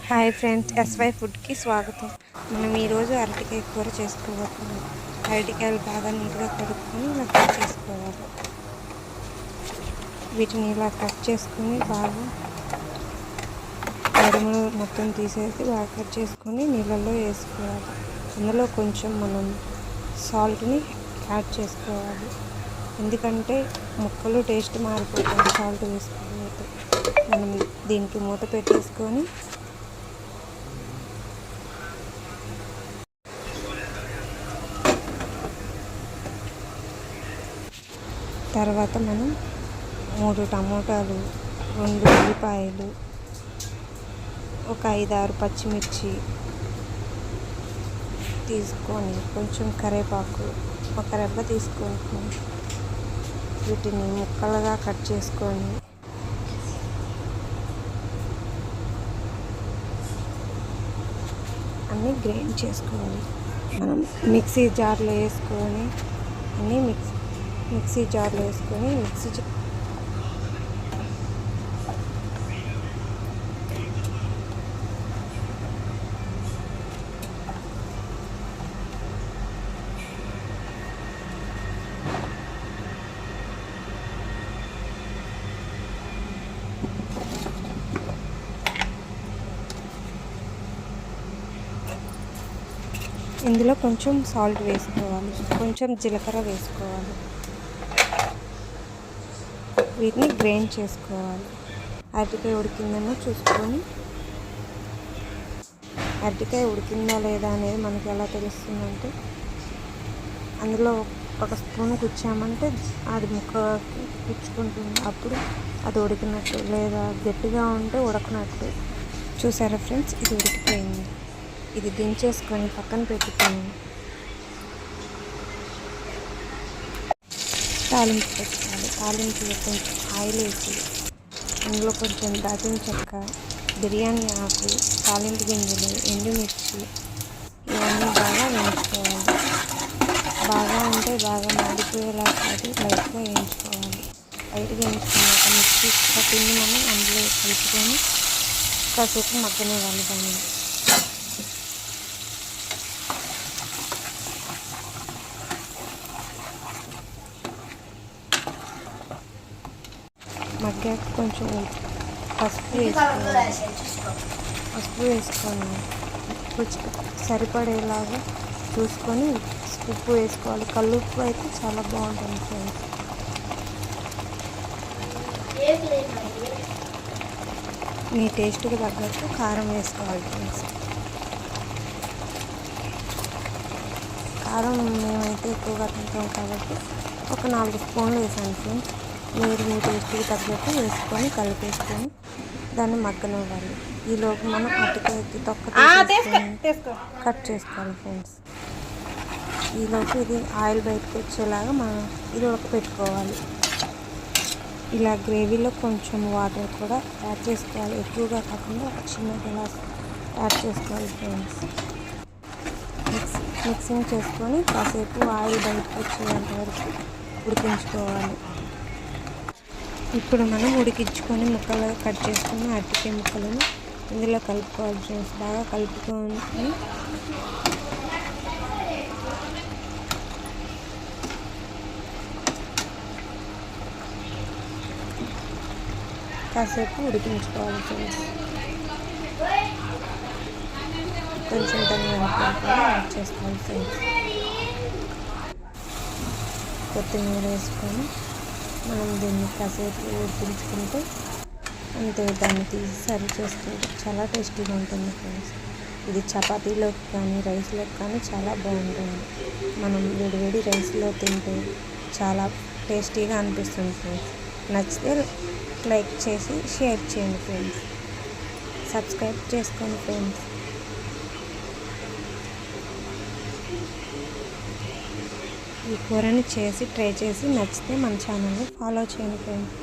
Hi friends, SY ఫుడ్కి స్వాగతం. మనం ఈరోజు అరటికాయ కూర చేసుకోబోతున్నాం. అరటికాయలు బాగా నీట్గా కడుక్కొని ఇలా కట్ చేసుకోవాలి. వీటిని ఇలా కట్ చేసుకొని బాగా తడుములు మొత్తం తీసేసి బాగా కట్ చేసుకొని నీళ్ళల్లో వేసుకోవాలి. అందులో కొంచెం మనం సాల్ట్ని యాడ్ చేసుకోవాలి, ఎందుకంటే ముక్కలు టేస్ట్ మారిపోతుంది సాల్ట్ వేసుకోకపోతే. మనం దీనికి మూత పెట్టేసుకొని తర్వాత మనం 3 టమోటాలు, 2 ఉల్లిపాయలు, ఒక 5-6 పచ్చిమిర్చి తీసుకొని కొంచెం కరివేపాకు ఒక రెబ్బ తీసుకొని వీటిని ముక్కలుగా కట్ చేసుకొని అన్నీ గ్రైండ్ చేసుకోవాలి. మనం మిక్సీ జార్లో వేసుకొని అన్నీ మిక్సీ జార్లో వేసుకొని ఇందులో కొంచెం సాల్ట్ వేసుకోవాలి, కొంచెం జీలకర్ర వేసుకోవాలి. వీటిని గ్రైండ్ చేసుకోవాలి. అరటికాయ ఉడికిందేమో చూసుకొని, అరటికాయ ఉడికిందా లేదా అనేది మనకి ఎలా తెలుస్తుందంటే, అందులో ఒక స్పూన్ గుచ్చామంటే అది ముక్కకి గుచ్చుకుంటుంది, అప్పుడు అది ఉడికినట్టు. లేదా గట్టిగా ఉంటే ఉడకనట్టు. చూసారా ఫ్రెండ్స్, ఇది ఉడికిపోయింది. ఇది దించేసుకొని పక్కన పెట్టుకొని తాలింపు పెట్టుకోవాలి. తాలింపులో కొంచెం ఆయిల్ వేసి అందులో కొంచెం దాల్చిన చెక్క, బిర్యానీ ఆకు, తాలింపు గింజలు, ఎండుమిర్చి ఇవన్నీ బాగా వేయించుకోవాలి. బాగా అంటే బాగా మాడిపోయేలా కాదు, లైట్గా వేయించుకోవాలి. లైట్గా వేయించుకున్నాక మిక్సీ పిండి మనం అందులో కలుపుకొని కాసేపు మగ్గనివ్వాలి. దాన్ని మగ్గాక కొంచెం పసుపు వేసుకొని రుచికి సరిపడేలాగా చూసుకొని ఉప్పు వేసుకోవాలి. కల్లుప్పు అయితే చాలా బాగుంటుంది ఫ్రెండ్స్. మీ టేస్ట్కి తగ్గట్టు కారం వేసుకోవాలి ఫ్రెండ్స్. కారం మేమైతే ఎక్కువగా తింటాం కాబట్టి ఒక 4 స్పూన్లు వేసాను ఫ్రెండ్స్. మీరు మీ టేస్ట్కి తగ్గట్టు వేసుకొని కలిపేసుకొని దాన్ని మగ్గనివ్వాలి. ఈలోపు మనం అరటికాయకి తొక్క కట్ చేసుకోవాలి ఫ్రెండ్స్. ఈలోపు ఇది ఆయిల్ బయటకు వచ్చేలాగా మనం ఇది ఉడకపెట్టుకోవాలి. ఇలా గ్రేవీలో కొంచెం వాటర్ కూడా యాడ్ చేసుకోవాలి, ఎక్కువగా కాకుండా ఒక చిన్న గ్లాస్ యాడ్ చేసుకోవాలి ఫ్రెండ్స్. మిక్సింగ్ చేసుకొని కాసేపు ఆయిల్ బయటకు వచ్చేంత వరకు ఉడికించుకోవాలి. ఇప్పుడు మనం ఉడికించుకొని ముక్కలుగా కట్ చేసుకుని అరటికాయ ముక్కలను ఇందులో కలుపుకోవాలి ఫ్రెండ్స్. బాగా కలుపుకొని కాసేపు ఉడికించుకోవాలి ఫ్రెండ్స్. కొంచెం ధనియాల కూడా యాడ్ చేసుకోవాలి ఫ్రెండ్స్. కొత్తిమీర వేసుకొని మనం దీన్ని కాసేపు ఉడికించుకుంటే అంతే, దాన్ని తీసి సర్వ్ చేసుకుంటే చాలా టేస్టీగా ఉంటుంది ఫ్రెండ్స్. ఇది చపాతీలోకి కానీ రైస్లోకి కానీ చాలా బాగుంటుంది. మనం వేడివేడి రైస్లో తింటే చాలా టేస్టీగా అనిపిస్తుంది ఫ్రెండ్స్. నచ్చితే లైక్ చేసి షేర్ చేయండి ఫ్రెండ్స్. సబ్స్క్రైబ్ చేసుకోండి ఫ్రెండ్స్. ఈ కూరని ట్రై చేసి నచ్చితే మన ఛానల్ని ఫాలో చేయండి ఫ్రెండ్స్.